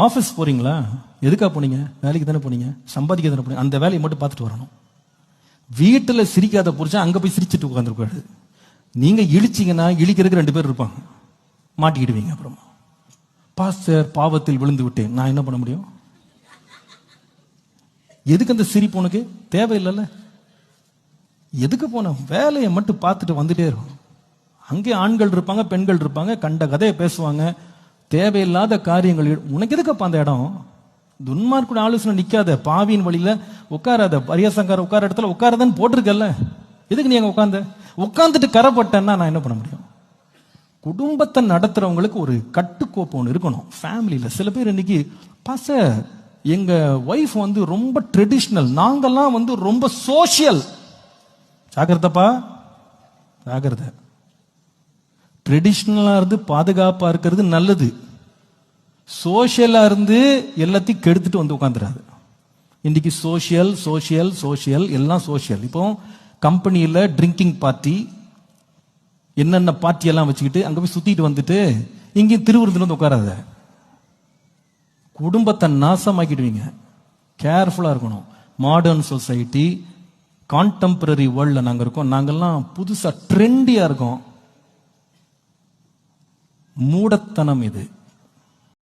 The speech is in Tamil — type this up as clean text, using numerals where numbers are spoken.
ஆஃபீஸ் போறீங்களா? எதுக்கா போனீங்க? வேலைக்கு தானே போனீங்க, சம்பாதிக்க தானே போனீங்க. அந்த வேலையை மட்டும் பார்த்துட்டு வரணும். வீட்டில் சிரிக்காத புரிச்சா அங்கே போய் சிரிச்சுட்டு உட்காந்துருக்காரு. நீங்க இழிச்சிங்கன்னா இழிக்கிறதுக்கு 2 பேர் இருப்பாங்க, மாட்டிக்கிடுவீங்க. அப்புறமா பாஸ்டர் பாவத்தில் விழுந்து விட்டேன், நான் என்ன பண்ண முடியும்? எதுக்கு அந்த சிரிப்பு? உனக்கு தேவையில்லைல்ல. எதுக்கு போன? வேலையை மட்டும் பார்த்துட்டு வந்துட்டே இருக்கும். அங்கே ஆண்கள் இருப்பாங்க, பெண்கள் இருப்பாங்க, கண்ட கதையை பேசுவாங்க, தேவையில்லாத காரியங்கள். உனக்கு எதுக்கப்பா அந்த இடம்? துன்மார்க்குட ஆலோசனை நிக்காத, பாவியின் வழியில உட்காராத, பரியாசங்கார உட்கார இடத்துல உட்காரதான் போட்டிருக்கல. எதுக்கு நீ அங்க உட்காந்துட்டு கரைப்பட்டேன்னா நான் என்ன பண்ண முடியும்? குடும்பத்தை நடத்துறவங்களுக்கு ஒரு கட்டுக்கோப்பு ஒன்று இருக்கணும். ஃபேமிலியில சில பேர் இன்னைக்கு எங்க ஒய்ஃப் ரொம்ப ட்ரெடிஷ்னல், நாங்கெல்லாம் ரொம்ப சோசியல். ஜாகிரதப்பா, ஜாகிரதை. ட்ரெடிஷ்னலா இருந்து பாதுகாப்பா இருக்கிறது நல்லது. சோசியலா இருந்து எல்லாத்தையும் கெடுத்துட்டு உட்காந்துறாது. இன்னைக்கு சோசியல் சோசியல் சோசியல் எல்லாம் சோசியல். இப்போ கம்பெனியில ட்ரிங்கிங் பார்ட்டி, என்னென்ன பார்ட்டி எல்லாம் வச்சுக்கிட்டு அங்க போய் சுத்திட்டு வந்துட்டு இங்கேயும் திருவிருந்தில் உட்காராத. குடும்பத்தை நாசமாக்கிடுவீங்க. கேர்ஃபுல்லா இருக்கணும். மாடர்ன் சொசைட்டி, கான்டெம்பரரி வேர்ல்ட்ல நாங்க இருக்கோம். நாங்கெல்லாம் புதுசா ட்ரெண்டியா இருக்கோம். மூடத்தனம் இது.